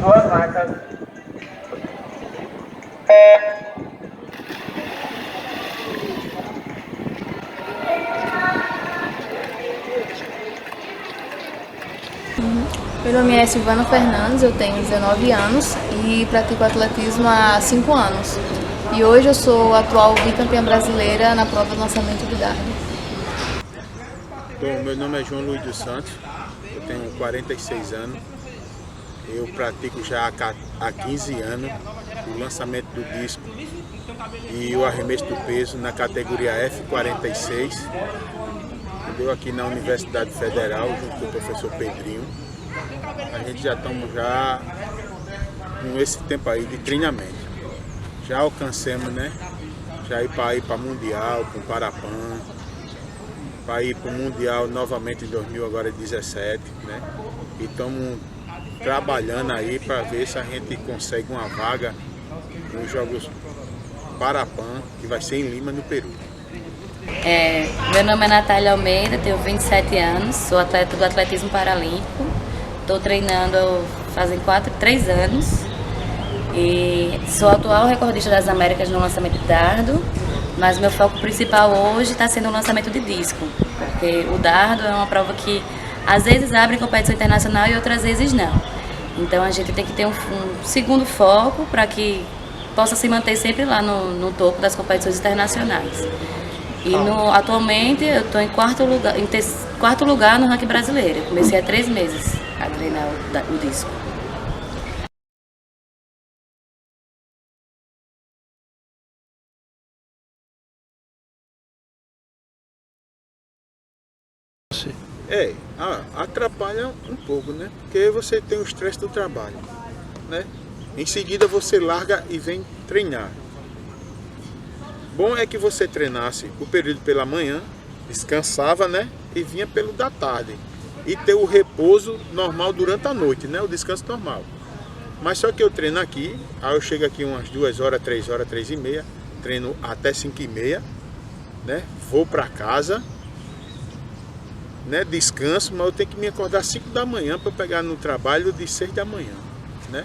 duas marcas. Meu nome é Silvana Fernandes, eu tenho 19 anos e pratico atletismo há 5 anos. E hoje eu sou a atual bicampeã brasileira na prova do lançamento de dardo. Bom, meu nome é João Luiz dos Santos, eu tenho 46 anos, eu pratico já há 15 anos o lançamento do disco e o arremesso do peso na categoria F46, entendeu? Aqui na Universidade Federal, junto com o professor Pedrinho. A gente já estamos com esse tempo aí de treinamento. Já alcancemos, né? Já ir para Mundial, para o Parapan, para ir para o Mundial novamente em 2017, né? E estamos trabalhando aí para ver se a gente consegue uma vaga nos Jogos Parapan, que vai ser em Lima, no Peru. Meu nome é Natália Almeida, tenho 27 anos, sou atleta do atletismo paralímpico. Estou treinando fazem 3 anos e sou atual recordista das Américas no lançamento de dardo, mas meu foco principal hoje está sendo o lançamento de disco, porque o dardo é uma prova que às vezes abre competição internacional e outras vezes não. Então a gente tem que ter um segundo foco para que possa se manter sempre lá no topo das competições internacionais. E atualmente eu estou em quarto lugar no ranking brasileiro. Eu comecei há 3 meses a treinar o disco. Atrapalha um pouco, né? Porque você tem o estresse do trabalho, né? Em seguida você larga e vem treinar. Bom é que você treinasse o período pela manhã, descansava, né? E vinha pelo da tarde. E ter o repouso normal durante a noite, né? O descanso normal. Mas só que eu treino aqui, aí eu chego aqui umas 2 horas, 3 horas, 3 e meia, treino até 5 e meia, né? Vou para casa, né? Descanso, mas eu tenho que me acordar às 5 da manhã para pegar no trabalho de 6 da manhã, né?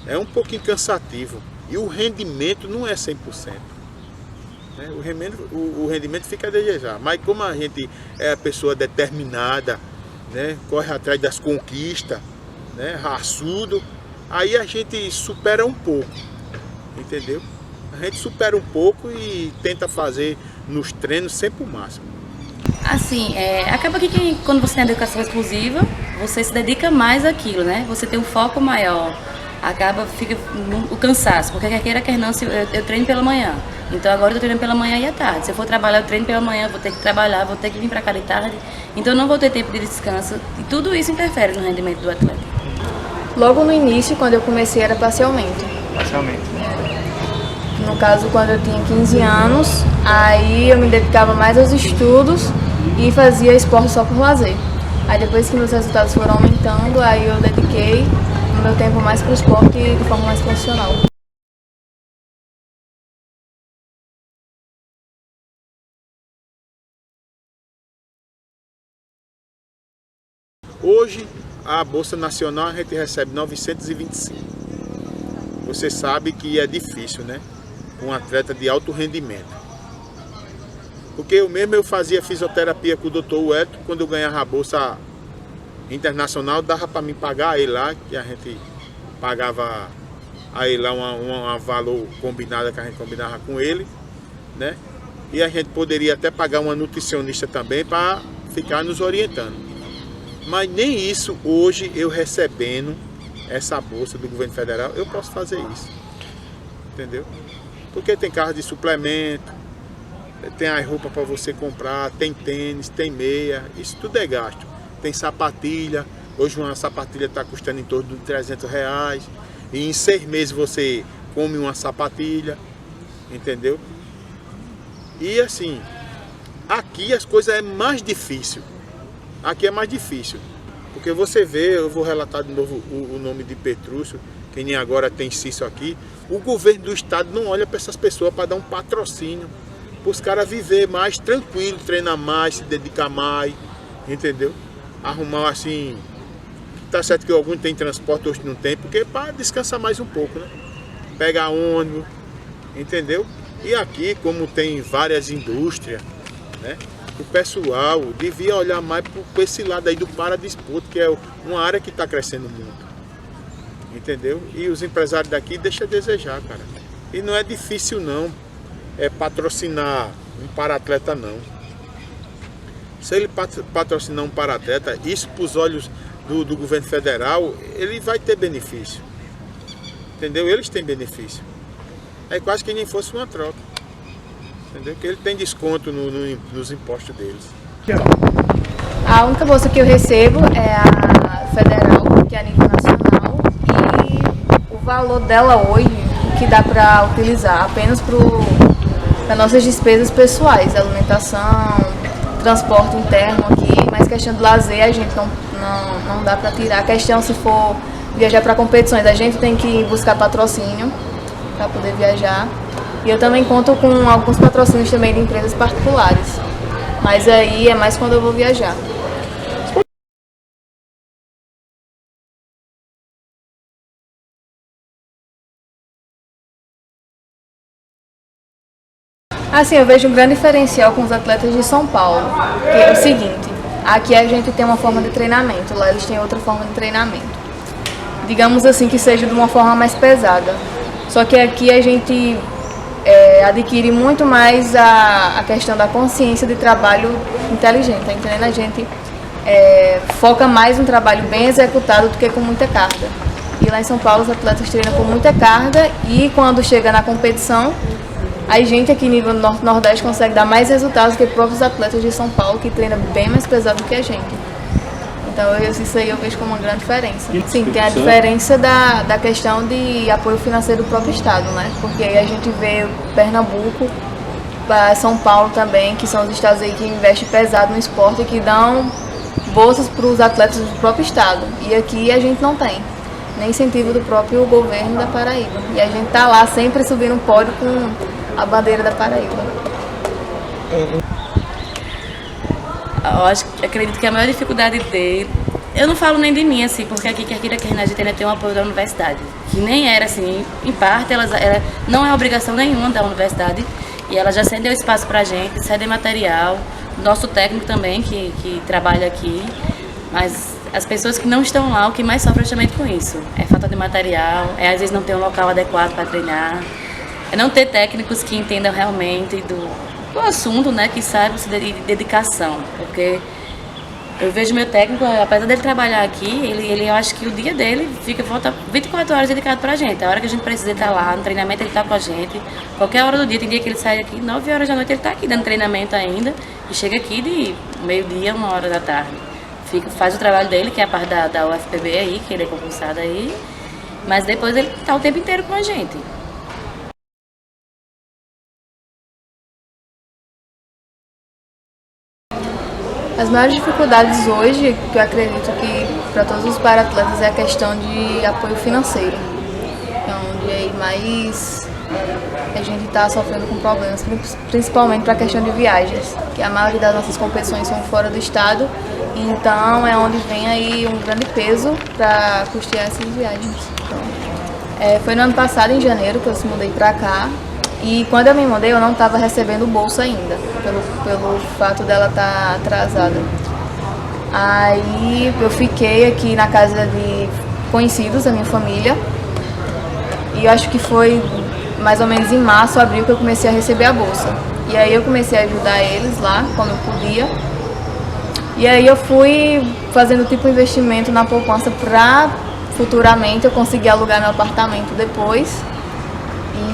É um pouquinho cansativo e o rendimento não é 100%. O rendimento fica a desejar, mas como a gente é a pessoa determinada, né, corre atrás das conquistas, né, raçudo, aí a gente supera um pouco, entendeu? A gente supera um pouco e tenta fazer nos treinos sempre o máximo. Assim, acaba que quando você tem a educação exclusiva, você se dedica mais àquilo, né? Você tem um foco maior. Fica o cansaço, porque quer queira, quer não, eu treino pela manhã. Então agora eu tô treinando pela manhã e à tarde. Se eu for trabalhar, eu treino pela manhã, vou ter que trabalhar, vou ter que vir para cá de tarde. Então eu não vou ter tempo de descanso. E tudo isso interfere no rendimento do atleta. Logo no início, quando eu comecei, era parcialmente. Parcialmente. No caso, quando eu tinha 15 anos, aí eu me dedicava mais aos estudos e fazia esporte só por lazer. Aí depois que meus resultados foram aumentando, aí eu dediquei o meu tempo mais para o esporte de forma mais profissional. Hoje, a Bolsa Nacional a gente recebe 925. Você sabe que é difícil, né? Um atleta de alto rendimento. Porque eu fazia fisioterapia com o Dr. Wellington, quando eu ganhava a Bolsa Internacional, dava para mim pagar ele lá, que a gente pagava a ele lá um valor combinado que a gente combinava com ele, né? E a gente poderia até pagar uma nutricionista também para ficar nos orientando. Mas nem isso hoje, eu recebendo essa bolsa do governo federal, eu posso fazer isso, entendeu? Porque tem carro de suplemento, tem as roupas para você comprar, tem tênis, tem meia, isso tudo é gasto. Tem sapatilha, hoje uma sapatilha está custando em torno de R$300, e em 6 meses você come uma sapatilha, entendeu? E assim, aqui as coisas é mais difícil. Aqui é mais difícil, porque você vê, eu vou relatar de novo o nome de Petrúcio, que nem agora tem Cício aqui. O governo do estado não olha para essas pessoas para dar um patrocínio, para os caras viver mais tranquilo, treinar mais, se dedicar mais, entendeu? Arrumar assim, tá certo que alguns têm transporte, outros não tem, porque para descansar mais um pouco, né? Pegar ônibus, entendeu? E aqui, como tem várias indústrias, né? O pessoal devia olhar mais para esse lado aí do paradesporto, que é uma área que está crescendo muito, entendeu? E os empresários daqui deixam a desejar, cara. E não é difícil não, patrocinar um para-atleta não. Se ele patrocinar um para-atleta, isso para os olhos do governo federal, ele vai ter benefício, entendeu? Eles têm benefício. É quase que nem fosse uma troca, entendeu? Que ele tem desconto nos impostos deles. A única bolsa que eu recebo é a federal, que é a nível nacional, e o valor dela hoje, que dá para utilizar apenas para nossas despesas pessoais, alimentação, transporte interno aqui, mas questão de lazer a gente não dá para tirar. A questão, se for viajar para competições, a gente tem que buscar patrocínio para poder viajar. E eu também conto com alguns patrocínios também de empresas particulares, mas aí é mais quando eu vou viajar. Assim, eu vejo um grande diferencial com os atletas de São Paulo, que é o seguinte: aqui a gente tem uma forma de treinamento, lá eles têm outra forma de treinamento. Digamos assim, que seja de uma forma mais pesada. Só que aqui a gente adquire muito mais a questão da consciência de trabalho inteligente, tá entendendo? A gente foca mais no trabalho bem executado do que com muita carga. E lá em São Paulo os atletas treinam com muita carga e quando chega na competição, a gente aqui nível Nordeste consegue dar mais resultados que os próprios atletas de São Paulo, que treinam bem mais pesado que a gente. Então isso aí eu vejo como uma grande diferença. Sim, tem a diferença da questão de apoio financeiro do próprio estado, né? Porque aí a gente vê Pernambuco, São Paulo também, que são os estados aí que investem pesado no esporte e que dão bolsas para os atletas do próprio estado. E aqui a gente não tem nem incentivo do próprio governo da Paraíba. E a gente tá lá sempre subindo um pódio com a bandeira da Paraíba. Acredito que a maior dificuldade dele, eu não falo nem de mim, assim, porque aqui a gente ainda tem o apoio da universidade, que nem era assim, em parte, ela não é obrigação nenhuma da universidade, e ela já cedeu espaço pra gente, cede material, nosso técnico também, que trabalha aqui, mas as pessoas que não estão lá, o que mais sofre é justamente com isso, é falta de material, às vezes não ter um local adequado para treinar, é não ter técnicos que entendam realmente do assunto, né, que saibam se de dedicação, porque eu vejo meu técnico, apesar dele trabalhar aqui, eu acho que o dia dele volta 24 horas dedicado pra gente. A hora que a gente precisa estar lá, no treinamento ele tá com a gente. Qualquer hora do dia, tem dia que ele sai aqui, 9 horas da noite ele tá aqui dando treinamento ainda. E chega aqui de meio-dia, 1 hora da tarde. Faz o trabalho dele, que é a parte da UFPB aí, que ele é concursado aí. Mas depois ele tá o tempo inteiro com a gente. As maiores dificuldades hoje, que eu acredito que para todos os para-atletas, é a questão de apoio financeiro. É onde aí mais a gente está sofrendo com problemas, principalmente para a questão de viagens, que a maioria das nossas competições são fora do estado, então é onde vem aí um grande peso para custear essas viagens. Então, foi no ano passado, em janeiro, que eu se mudei para cá. E quando eu me mudei, eu não estava recebendo bolsa ainda, pelo fato dela estar atrasada. Aí eu fiquei aqui na casa de conhecidos da minha família. E eu acho que foi mais ou menos em março, abril, que eu comecei a receber a bolsa. E aí eu comecei a ajudar eles lá, como eu podia. E aí eu fui fazendo tipo investimento na poupança para futuramente eu conseguir alugar meu apartamento depois.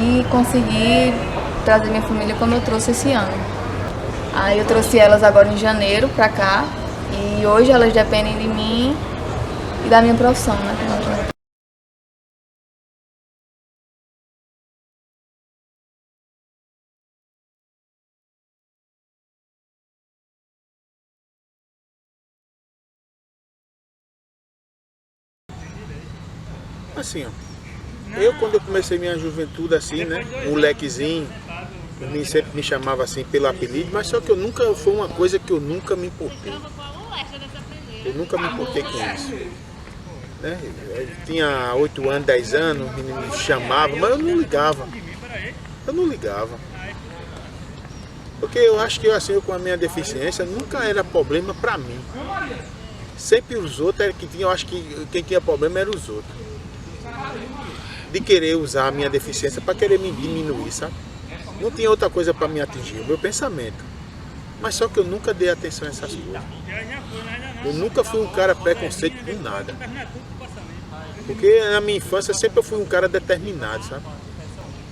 E consegui trazer minha família como eu trouxe esse ano. Aí eu trouxe elas agora em janeiro pra cá e hoje elas dependem de mim e da minha profissão, né? Assim, ó. Quando eu comecei minha juventude assim, né, molequezinho, sempre me chamava assim pelo apelido, mas só que foi uma coisa que eu nunca me importei. Eu nunca me importei com isso. né? Eu tinha 8 anos, 10 anos, o menino me chamava, mas eu não ligava. Eu não ligava. Porque eu acho que assim, eu com a minha deficiência nunca era problema para mim. Sempre os outros era que tinha, eu acho que quem tinha problema era os outros. De querer usar a minha deficiência para querer me diminuir, sabe? Não tinha outra coisa para me atingir, o meu pensamento. Mas só que eu nunca dei atenção a essas coisas. Eu nunca fui um cara preconceito com nada. Porque na minha infância sempre eu fui um cara determinado, sabe?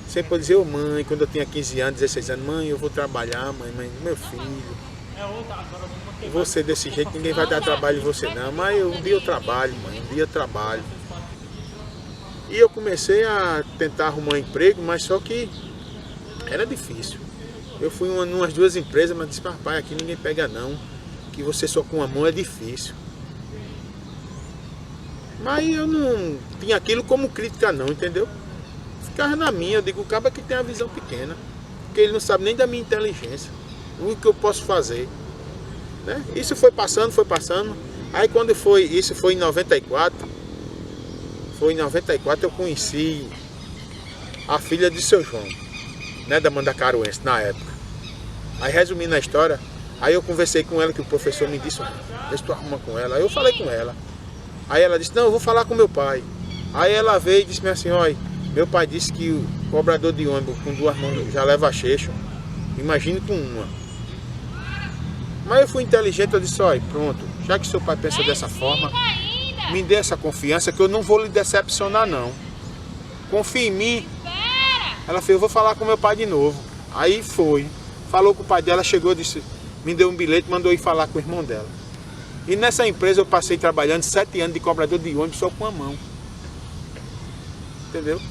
Sempre eu dizia, mãe, quando eu tinha 15 anos, 16 anos, mãe, eu vou trabalhar, mãe, meu filho. Você desse jeito, ninguém vai dar trabalho em você não. Mas um dia eu trabalho, mãe, um dia eu trabalho. E eu comecei a tentar arrumar um emprego, mas só que era difícil. Eu fui em umas 2 empresas, mas disse, papai, aqui ninguém pega não, que você só com a mão é difícil. Mas eu não tinha aquilo como crítica não, entendeu? Ficava na minha, eu digo, o cara que tem a visão pequena, porque ele não sabe nem da minha inteligência, o que eu posso fazer. Né? Isso foi passando, aí quando foi, isso foi em 94, eu conheci a filha de seu João, né, da Mandacaruense, na época. Aí resumindo a história, aí eu conversei com ela, que o professor me disse, vê se tu arruma com ela. Aí eu falei com ela. Aí ela disse, não, eu vou falar com meu pai. Aí ela veio e disse assim, olha, meu pai disse que o cobrador de ônibus com 2 mãos já leva cheixo. Imagine com uma. Mas eu fui inteligente, eu disse, olha, pronto, já que seu pai pensa dessa forma, me dê essa confiança que eu não vou lhe decepcionar não. Confie em mim. Ela fez, eu vou falar com meu pai de novo. Aí foi. Falou com o pai dela, chegou, disse, me deu um bilhete, mandou ir falar com o irmão dela. E nessa empresa eu passei trabalhando 7 anos de cobrador de ônibus só com a mão. Entendeu?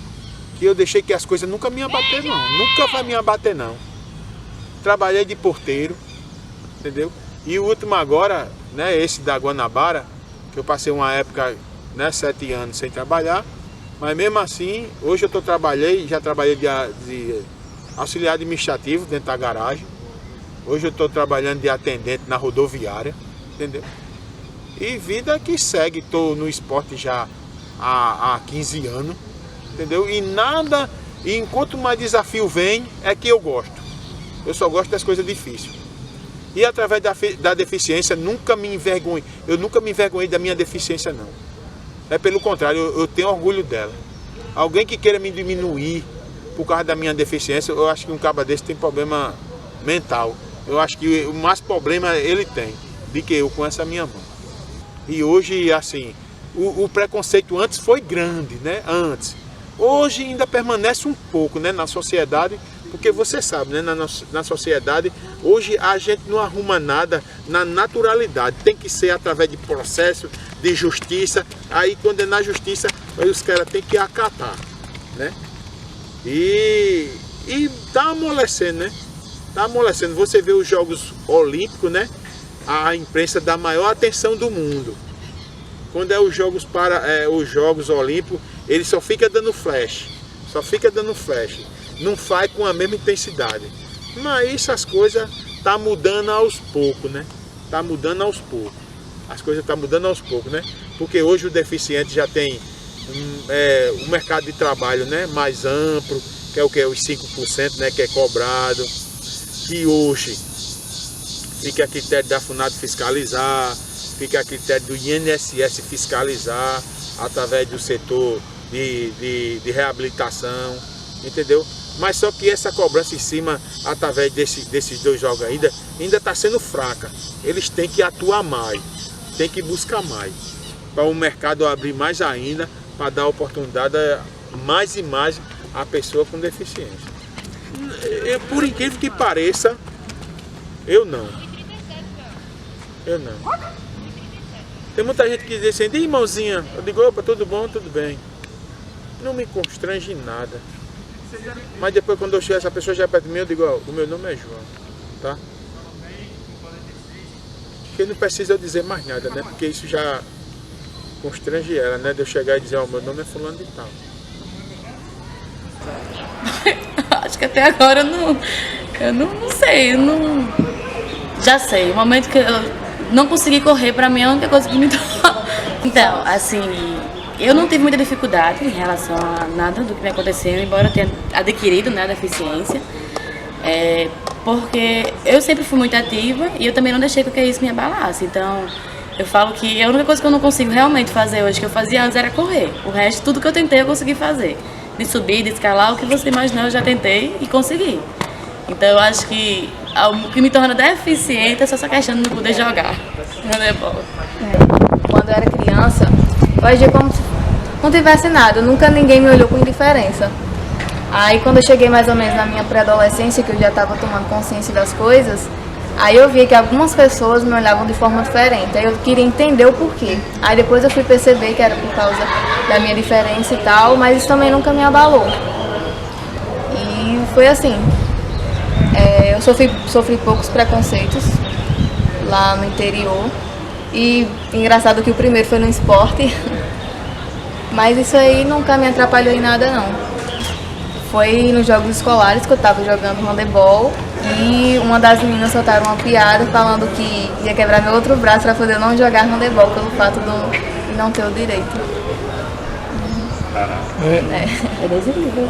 Que eu deixei que as coisas nunca me abater não. Nunca vai me abater não. Trabalhei de porteiro, entendeu? E o último agora, né, esse da Guanabara, que eu passei uma época, né, 7 anos sem trabalhar. Mas mesmo assim, hoje eu já trabalhei de auxiliar administrativo dentro da garagem. Hoje eu estou trabalhando de atendente na rodoviária, entendeu? E vida que segue, estou no esporte já há 15 anos, entendeu? E enquanto mais desafio vem, é que eu gosto. Eu só gosto das coisas difíceis. E através da deficiência, eu nunca me envergonhei da minha deficiência, não. É pelo contrário, eu tenho orgulho dela. Alguém que queira me diminuir por causa da minha deficiência, eu acho que um caba desse tem problema mental. Eu acho que o mais problema ele tem do que eu com essa minha mão. E hoje, assim, o preconceito antes foi grande, né? Antes. Hoje ainda permanece um pouco, né, na sociedade, porque você sabe, né, na sociedade, hoje a gente não arruma nada na naturalidade. Tem que ser através de processo, de justiça. Aí quando é na justiça, aí os caras têm que acatar, né? E tá amolecendo, né? Tá amolecendo. Você vê os Jogos Olímpicos, né? A imprensa dá a maior atenção do mundo. Quando é os Jogos Olímpicos, ele só fica dando flash. Só fica dando flash. Não faz com a mesma intensidade. Mas essas coisas tá mudando aos poucos, né? Tá mudando aos poucos. As coisas estão mudando aos poucos, né? Porque hoje o deficiente já tem um mercado de trabalho, né, mais amplo, que é o que? Os 5%, né, que é cobrado, que hoje fica a critério da FUNAD fiscalizar, fica a critério do INSS fiscalizar, através do setor de reabilitação, entendeu? Mas só que essa cobrança em cima, através desses 2 jogos ainda está sendo fraca. Eles têm que atuar mais, têm que buscar mais, para o mercado abrir mais ainda, para dar oportunidade a mais e mais a pessoa com deficiência. Por incrível que pareça, eu não. Tem muita gente que diz assim, irmãozinha, eu digo, opa, tudo bom, tudo bem. Não me constrange em nada. Mas depois quando eu chego, essa pessoa já perto de mim, eu digo, ó, o meu nome é João, tá? Porque não precisa eu dizer mais nada, né? Porque isso já constrange ela, né? De eu chegar e dizer, ó, meu nome é fulano de tal. Acho que até agora eu não sei, já sei. O momento que eu não consegui correr, pra mim é a única coisa que me Então, assim, eu não tive muita dificuldade em relação a nada do que me aconteceu, embora eu tenha adquirido, né, a deficiência. Porque eu sempre fui muito ativa e eu também não deixei que isso me abalasse. Então, eu falo que a única coisa que eu não consigo realmente fazer hoje, que eu fazia antes, era correr. O resto, tudo que eu tentei, eu consegui fazer. De subir, de escalar, o que você imaginar, eu já tentei e consegui. Então, eu acho que o que me torna deficiente é só essa questão de não poder jogar handebol. Quando eu era criança, eu agia como se não tivesse nada. Nunca ninguém me olhou com indiferença. Aí quando eu cheguei mais ou menos na minha pré-adolescência, que eu já estava tomando consciência das coisas, aí eu vi que algumas pessoas me olhavam de forma diferente. Aí eu queria entender o porquê. Aí depois eu fui perceber que era por causa da minha diferença e tal, mas isso também nunca me abalou. E foi assim. Eu sofri poucos preconceitos lá no interior. E engraçado que o primeiro foi no esporte. Mas isso aí nunca me atrapalhou em nada, não. Foi nos jogos escolares que eu estava jogando handebol e uma das meninas soltaram uma piada falando que ia quebrar meu outro braço para poder não jogar handebol pelo fato de não ter o direito. É desse nível.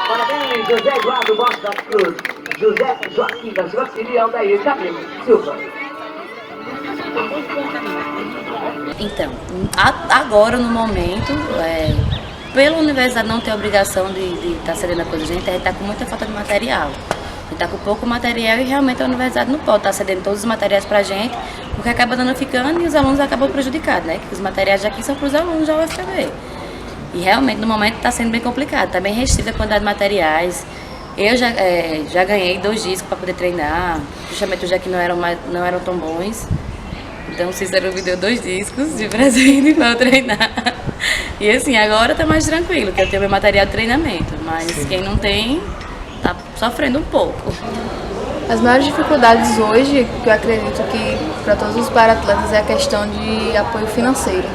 Parabéns, José Eduardo Costa Cruz, José Joaquim da Silva e Aldair Camilo Silva. Então, agora no momento, pela universidade não ter a obrigação de estar cedendo a coisa, a gente está com muita falta de material. A gente está com pouco material e realmente a universidade não pode estar cedendo todos os materiais para a gente, porque acaba danificando e os alunos acabam prejudicados, né? Que os materiais aqui são para os alunos da UFPB. E realmente no momento está sendo bem complicado, está bem restrita a quantidade de materiais. Eu já ganhei 2 discos para poder treinar, justamente os que não eram tão bons. Então o Cícero me deu 2 discos de presente para eu treinar. E assim, agora tá mais tranquilo, que eu tenho meu material de treinamento, mas quem não tem, tá sofrendo um pouco. As maiores dificuldades hoje, que eu acredito que para todos os para-atletas, é a questão de apoio financeiro.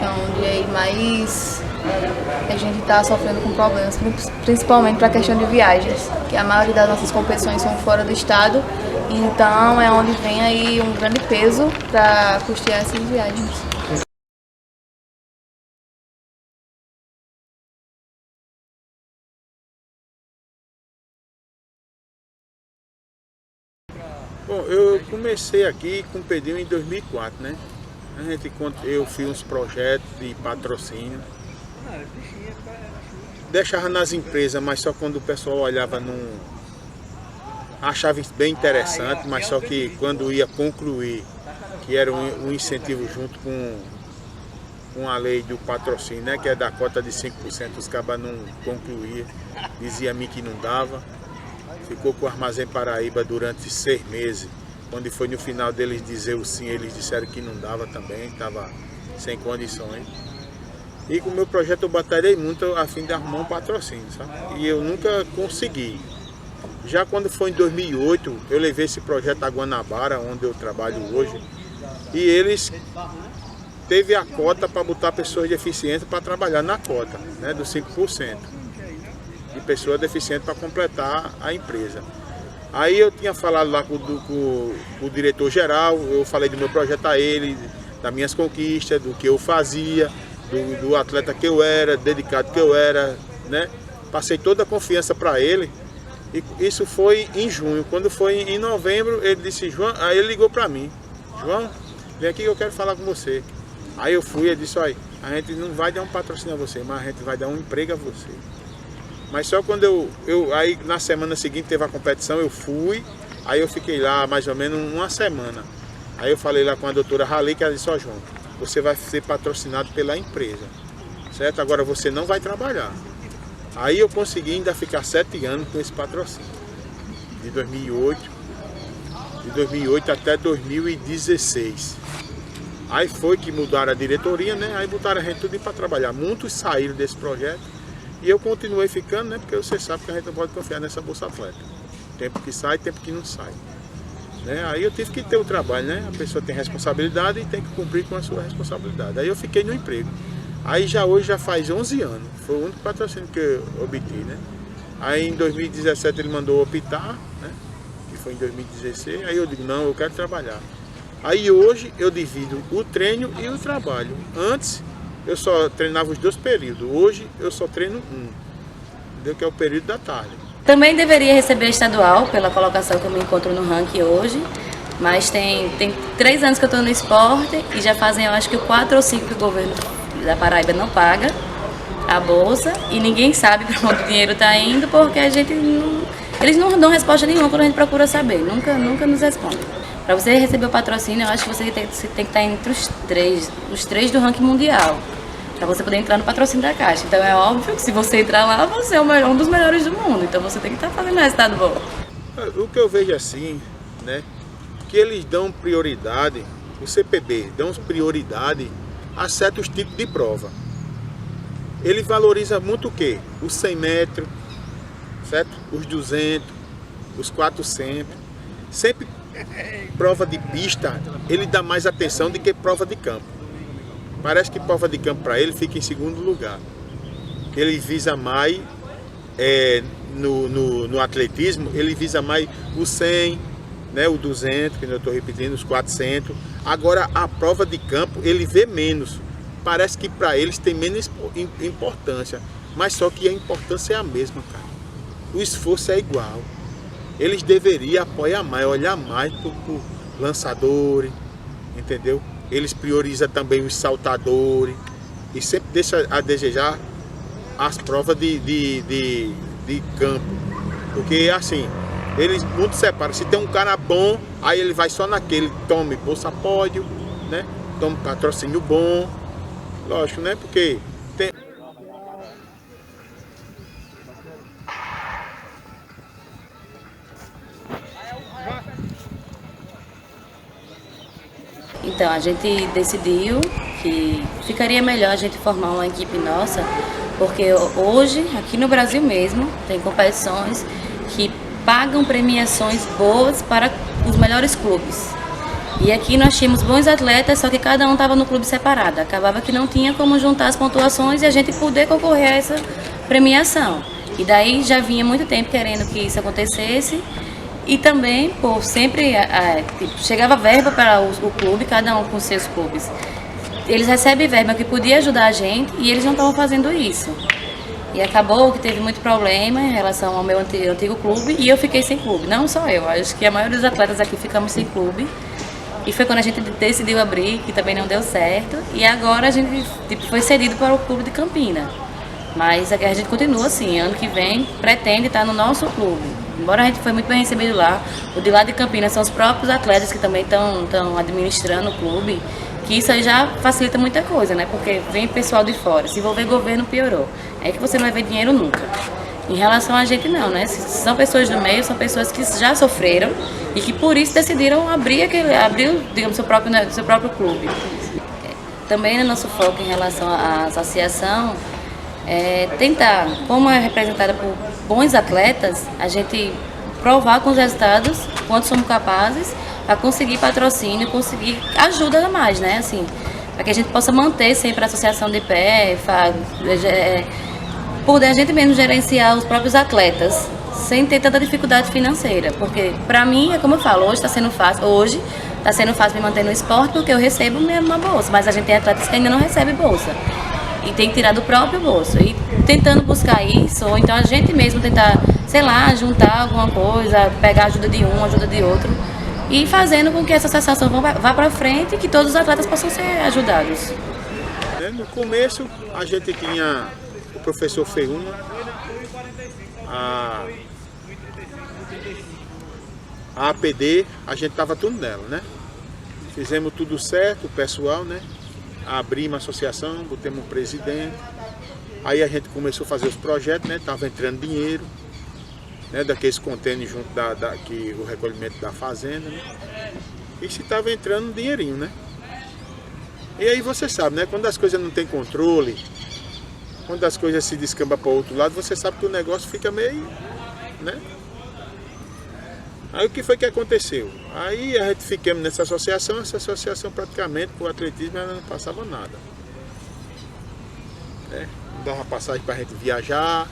É onde mais a gente está sofrendo com problemas, principalmente para a questão de viagens, que a maioria das nossas competições são fora do estado, então é onde vem aí um grande peso para custear essas viagens. Bom, eu comecei aqui com o Pedrinho em 2004, né? Eu fiz uns projetos de patrocínio. Deixava nas empresas, mas só quando o pessoal olhava achava bem interessante, mas só que quando ia concluir, que era um incentivo junto com a lei do patrocínio, né? Que é da cota de 5%, os cabas não concluíam, dizia a mim que não dava. Ficou com o Armazém Paraíba durante 6 meses. Quando foi no final deles dizer o sim, eles disseram que não dava também, estava sem condições. E com o meu projeto eu batalhei muito a fim de arrumar um patrocínio, sabe? E eu nunca consegui. Já quando foi em 2008, eu levei esse projeto a Guanabara, onde eu trabalho hoje, e eles teve a cota para botar pessoas deficientes para trabalhar na cota, né, dos 5%. De pessoa deficiente para completar a empresa. Aí eu tinha falado lá com o diretor geral, eu falei do meu projeto a ele, das minhas conquistas, do que eu fazia, do atleta que eu era, dedicado que eu era, né? Passei toda a confiança para ele. E isso foi em junho. Quando foi em novembro, ele disse, João, aí ele ligou para mim, João, vem aqui que eu quero falar com você. Aí eu fui e disse, olha, a gente não vai dar um patrocínio a você, mas a gente vai dar um emprego a você. Mas só quando aí na semana seguinte teve a competição, eu fui, aí eu fiquei lá mais ou menos uma semana. Aí eu falei lá com a doutora Raleigh, que ela disse, ó João, você vai ser patrocinado pela empresa, certo? Agora você não vai trabalhar. Aí eu consegui ainda ficar 7 anos com esse patrocínio, de 2008 até 2016. Aí foi que mudaram a diretoria, né? Aí botaram a gente tudo para trabalhar. Muitos saíram desse projeto. E eu continuei ficando, né? Porque você sabe que a gente não pode confiar nessa Bolsa Atleta. Tempo que sai, tempo que não sai. Né? Aí eu tive que ter o trabalho, né? A pessoa tem responsabilidade e tem que cumprir com a sua responsabilidade. Aí eu fiquei no emprego. Aí hoje já faz 11 anos. Foi o único patrocínio que eu obtive, né? Aí em 2017 ele mandou optar, né? Que foi em 2016. Aí eu digo, não, eu quero trabalhar. Aí hoje eu divido o treino e o trabalho. Antes eu só treinava os 2 períodos, hoje eu só treino um, entendeu? Que é o período da tarde. Também deveria receber estadual pela colocação que eu me encontro no ranking hoje, mas tem 3 anos que eu estou no esporte e já fazem, eu acho que 4 ou 5 que o governo da Paraíba não paga a bolsa e ninguém sabe para onde o dinheiro está indo, porque a gente eles não dão resposta nenhuma quando a gente procura saber, nunca nos respondem. Para você receber o patrocínio, eu acho que você tem que estar entre os três do ranking mundial, para você poder entrar no patrocínio da Caixa. Então é óbvio que se você entrar lá, você é um dos melhores do mundo, então você tem que estar fazendo resultado bom. O que eu vejo assim, né, que eles dão prioridade, o CPB dão prioridade a certos tipos de prova. Ele valoriza muito o quê? Os 100 metros, certo? Os 200, os 400. Sempre prova de pista, ele dá mais atenção do que prova de campo. Parece que prova de campo para ele fica em segundo lugar. Ele visa mais, no atletismo, ele visa mais o 100, né, o 200, que eu estou repetindo, os 400. Agora a prova de campo ele vê menos. Parece que para eles tem menos importância, mas só que a importância é a mesma, cara. O esforço é igual. Eles deveriam apoiar mais, olhar mais para os lançadores, entendeu? Eles priorizam também os saltadores e sempre deixam a desejar as provas de campo. Porque assim, eles muito separam. Se tem um cara bom, aí ele vai só naquele, tome bolsa pódio, né? Tome patrocínio bom. Lógico, né? Porque tem... Então, a gente decidiu que ficaria melhor a gente formar uma equipe nossa, porque hoje, aqui no Brasil mesmo, tem competições que pagam premiações boas para os melhores clubes. E aqui nós tínhamos bons atletas, só que cada um estava no clube separado. Acabava que não tinha como juntar as pontuações e a gente poder concorrer a essa premiação. E daí já vinha muito tempo querendo que isso acontecesse. E também, por sempre, chegava verba para o clube, cada um com seus clubes. Eles recebem verba que podia ajudar a gente e eles não estavam fazendo isso. E acabou que teve muito problema em relação ao meu antigo clube e eu fiquei sem clube. Não só eu, acho que a maioria dos atletas aqui ficamos sem clube. E foi quando a gente decidiu abrir, que também não deu certo. E agora a gente foi cedido para o clube de Campina. Mas a gente continua assim, ano que vem pretende estar no nosso clube. Embora a gente foi muito bem recebido lá, o de lá de Campinas são os próprios atletas que também estão administrando o clube, que isso aí já facilita muita coisa, né? Porque vem pessoal de fora, se envolver governo piorou. É que você não vai ver dinheiro nunca. Em relação a gente não, né? Se são pessoas do meio, são pessoas que já sofreram e que por isso decidiram abrir digamos, seu próprio clube. Também o nosso foco em relação à associação é tentar, como é representada por bons atletas, a gente provar com os resultados quanto somos capazes para conseguir patrocínio, conseguir ajuda a mais, né? Assim, para que a gente possa manter sempre a associação de pé, poder a gente mesmo gerenciar os próprios atletas, sem ter tanta dificuldade financeira. Porque, para mim, é como eu falo, hoje está sendo fácil me manter no esporte porque eu recebo uma bolsa, mas a gente tem atletas que ainda não recebem bolsa. E tem que tirar do próprio bolso. E tentando buscar isso, ou então a gente mesmo tentar, sei lá, juntar alguma coisa, pegar ajuda de um, ajuda de outro, e fazendo com que essa associação vá para frente e que todos os atletas possam ser ajudados. No começo, a gente tinha o professor Feuma, a APD, a gente estava tudo nela, né? Fizemos tudo certo, o pessoal, né? Abrimos uma associação, botamos um presidente. Aí a gente começou a fazer os projetos, né? Tava entrando dinheiro, né? Daqueles contêineres junto que o recolhimento da fazenda, né? E se tava entrando um dinheirinho, né? E aí você sabe, né? Quando as coisas não tem controle, quando as coisas se descambam para o outro lado, você sabe que o negócio fica meio, né? Aí o que foi que aconteceu? Aí a gente ficamos nessa associação, essa associação praticamente com o atletismo ela não passava nada. Né? Não dava passagem para a gente viajar,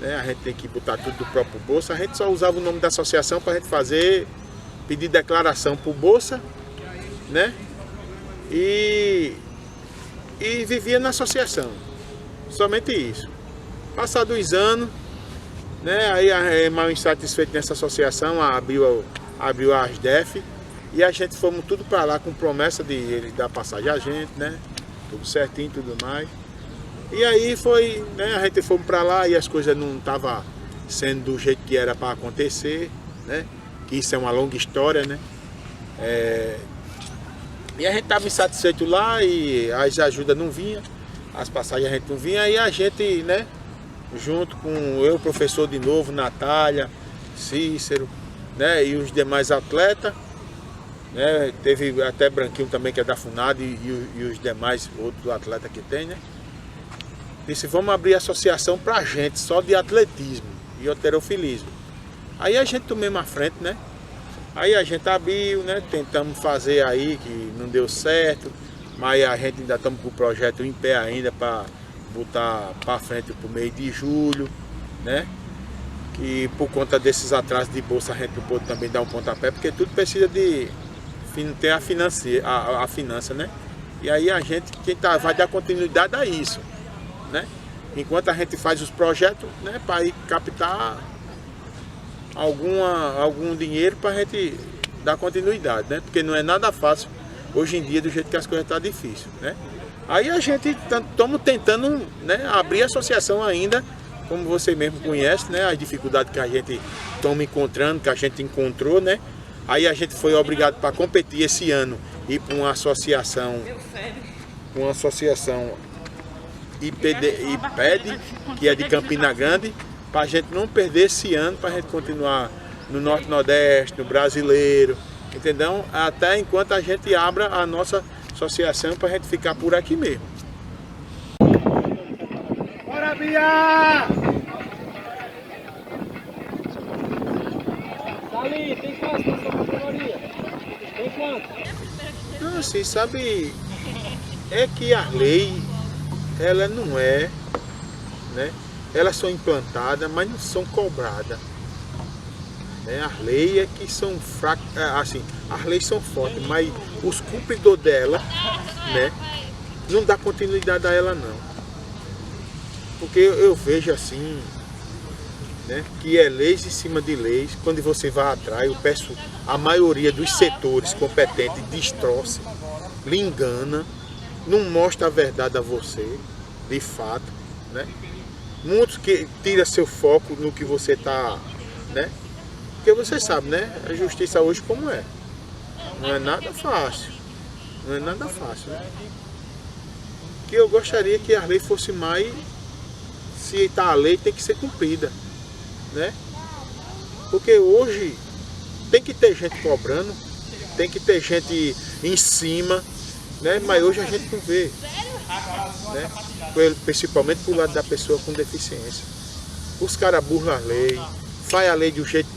né? A gente tem que botar tudo do próprio bolso. A gente só usava o nome da associação para a gente pedir declaração por bolsa né? E vivia na associação, somente isso. Passados os anos, né? Aí mal insatisfeito nessa associação, abriu a ASDEF e a gente fomos tudo para lá com promessa de ele dar passagem a gente, né? Tudo certinho, tudo mais. E aí foi, né? A gente fomos para lá e as coisas não estavam sendo do jeito que era para acontecer, né? Que isso é uma longa história, né? E a gente estava insatisfeito lá e as ajudas não vinham, as passagens a gente não vinha, aí a gente, né? Junto com eu, professor de novo, Natália, Cícero, né? E os demais atletas, né? Teve até Branquinho também, que é da FUNAD, e os demais outros atletas que tem, né? Disse, vamos abrir associação pra gente, só de atletismo e halterofilismo. Aí a gente tomou à frente, né? Aí a gente abriu, né? Tentamos fazer aí, que não deu certo, mas a gente ainda estamos com o projeto em pé ainda para botar para frente para o mês de julho, né? Que por conta desses atrasos de bolsa a gente não pôde também dar um pontapé, porque tudo precisa de ter a finança, né? E aí a gente vai dar continuidade a isso, né? Enquanto a gente faz os projetos, né? Para ir captar algum dinheiro para a gente dar continuidade, né? Porque não é nada fácil hoje em dia do jeito que as coisas estão difíceis, né? Aí a gente estamos tentando, né, abrir a associação ainda, como você mesmo conhece, né? As dificuldades que a gente estamos encontrando, que a gente encontrou, né? Aí a gente foi obrigado para competir esse ano e para uma associação IPED, que é de Campina Grande, para a gente não perder esse ano, para a gente continuar no Norte Nordeste, no Brasileiro, entendeu? Até enquanto a gente abra a nossa associação para a gente ficar por aqui mesmo. Bora, Bia! Dali, tem quanto na sua categoria? Tem quanto? Não, assim, sabe, é que a lei, ela não é, né? Elas são implantadas, mas não são cobradas. Né? As leis é que são fracas, assim, as leis são fortes, mas os cumpridores dela, né, não dá continuidade a ela não. Porque eu vejo assim, né, que é leis em cima de leis, quando você vai atrás, eu peço a maioria dos setores competentes destroça, lhe engana, não mostra a verdade a você, de fato, né? Muitos que tira seu foco no que você está, né? Porque você sabe, né? A justiça hoje como é. Não é nada fácil. Não é nada fácil, né? Que eu gostaria que a lei fosse mais... Se está a lei, tem que ser cumprida, né? Porque hoje tem que ter gente cobrando, tem que ter gente em cima, né? Mas hoje a gente não vê, né? Principalmente pro lado da pessoa com deficiência. Os caras burlam a lei, faz a lei do jeito...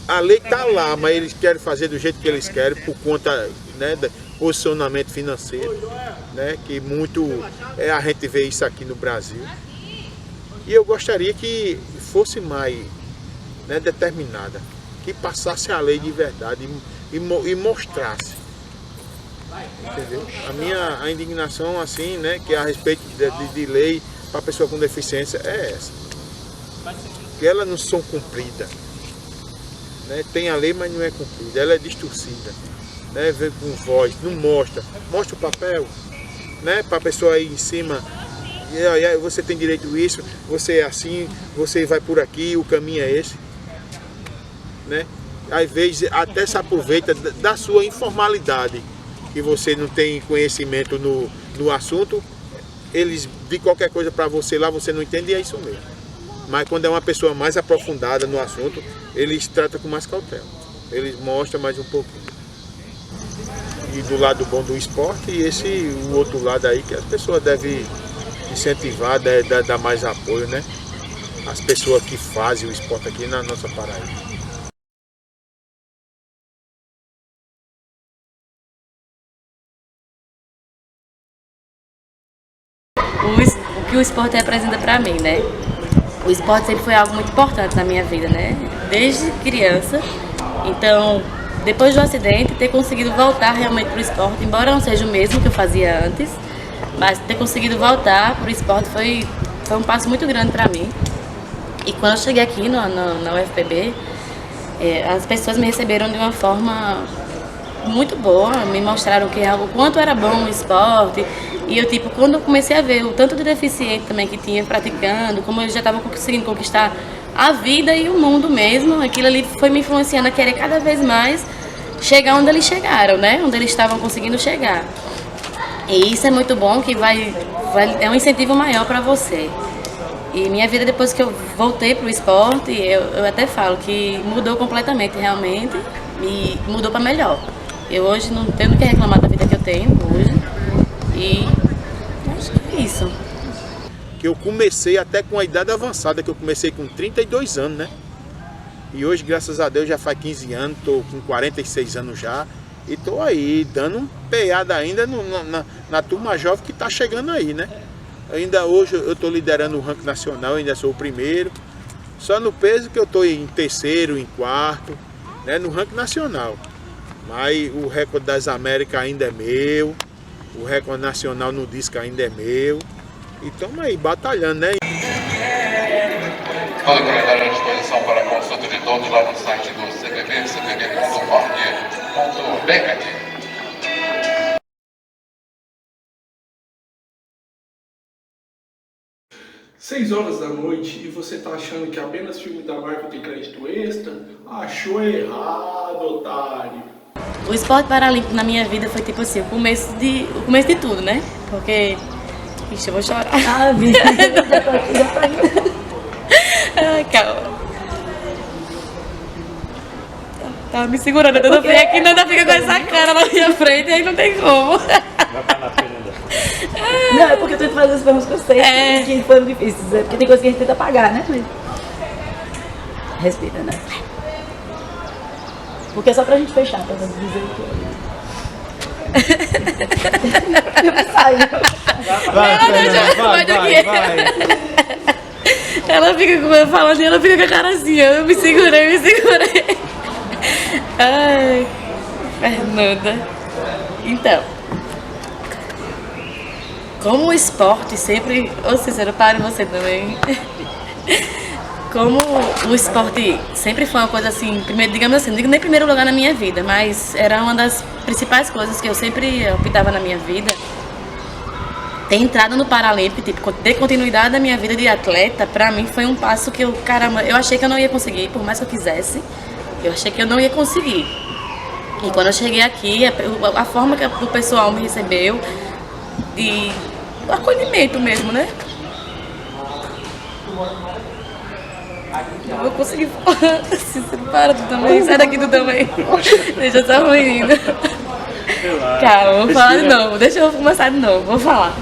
A lei está lá, mas eles querem fazer do jeito que eles querem, por conta, né, do posicionamento financeiro, né? Que muito... a gente vê isso aqui no Brasil. E eu gostaria que fosse mais, né, determinada, que passasse a lei de verdade e mostrasse. Entendeu? A indignação, assim, né, que é a respeito de lei para pessoa com deficiência é essa. Que elas não são cumpridas. Né? Tem a lei, mas não é cumprida. Ela é distorcida. Né? Vem com voz, não mostra. Mostra o papel, né, para a pessoa ir em cima. E você tem direito a isso, você é assim, você vai por aqui, o caminho é esse. Né? Às vezes até se aproveita da sua informalidade, que você não tem conhecimento no assunto, eles de qualquer coisa para você lá, você não entende e é isso mesmo. Mas quando é uma pessoa mais aprofundada no assunto, eles tratam com mais cautela, eles mostram mais um pouquinho. E do lado bom do esporte, e o outro lado aí que as pessoas devem incentivar, dar mais apoio, né? As pessoas que fazem o esporte aqui na nossa Paraíba. O que o esporte representa para mim, né? O esporte sempre foi algo muito importante na minha vida, né? Desde criança. Então, depois do acidente, ter conseguido voltar realmente para o esporte, embora não seja o mesmo que eu fazia antes, mas ter conseguido voltar para o esporte foi um passo muito grande para mim. E quando eu cheguei aqui na UFPB, as pessoas me receberam de uma forma muito boa, me mostraram o quanto era bom o esporte. E eu, tipo, quando eu comecei a ver o tanto de deficiente também que tinha praticando, como eu já estava conseguindo conquistar a vida e o mundo mesmo, aquilo ali foi me influenciando a querer cada vez mais chegar onde eles chegaram, né? Onde eles estavam conseguindo chegar. E isso é muito bom, que é um incentivo maior para você. E minha vida, depois que eu voltei para o esporte, eu até falo que mudou completamente, realmente, e mudou para melhor. Eu hoje não tenho do que reclamar da vida que eu tenho hoje, e acho que é isso. Que eu comecei até com a idade avançada, que eu comecei com 32 anos, né? E hoje, graças a Deus, já faz 15 anos, tô com 46 anos já, e tô aí, dando um peada ainda na turma jovem que tá chegando aí, né? Ainda hoje eu estou liderando o ranking nacional, ainda sou o primeiro. Só no peso que eu estou em terceiro, em quarto, né, no ranking nacional. Mas o recorde das Américas ainda é meu, o recorde nacional no disco ainda é meu. E estamos aí batalhando, né? Todo o calendário à disposição para consulta de todos lá no site do CBB, cbb.org.br. 6 horas da noite e você tá achando que apenas filme da Marvel tem crédito extra? Achou errado, otário. O esporte paralímpico na minha vida foi tipo assim, o começo de tudo, né? Porque... Ixi, eu vou chorar. Ah, vi. Ai, calma. Tava me segurando, eu não aqui, nada fica com essa cara na minha frente, aí não tem como. Não, é porque eu tô te fazendo as perguntas que eu sei que foram difíceis. É porque tem coisa que a gente tenta apagar, né? Respira, né? Porque é só pra gente fechar, pra não dizer que eu saio. Vai. Ela fica falando e ela fica com a cara assim, eu me segurei. Ai, Fernanda. Então, como o esporte sempre... Ô, Cícero, para você também. Como o esporte sempre foi uma coisa assim, primeiro, digamos assim, não digo nem primeiro lugar na minha vida, mas era uma das principais coisas que eu sempre optava na minha vida. Ter entrado no Paralímpico, tipo, ter continuidade da minha vida de atleta, pra mim foi um passo que eu achei que eu não ia conseguir, por mais que eu quisesse, eu achei que eu não ia conseguir. E quando eu cheguei aqui, a forma que o pessoal me recebeu, de acolhimento mesmo, né? Eu vou conseguir falar. Cícero, para tu também, sai daqui tu também. Deixa eu só rindo. Calma, vou falar de novo. Deixa eu começar de novo, vou falar.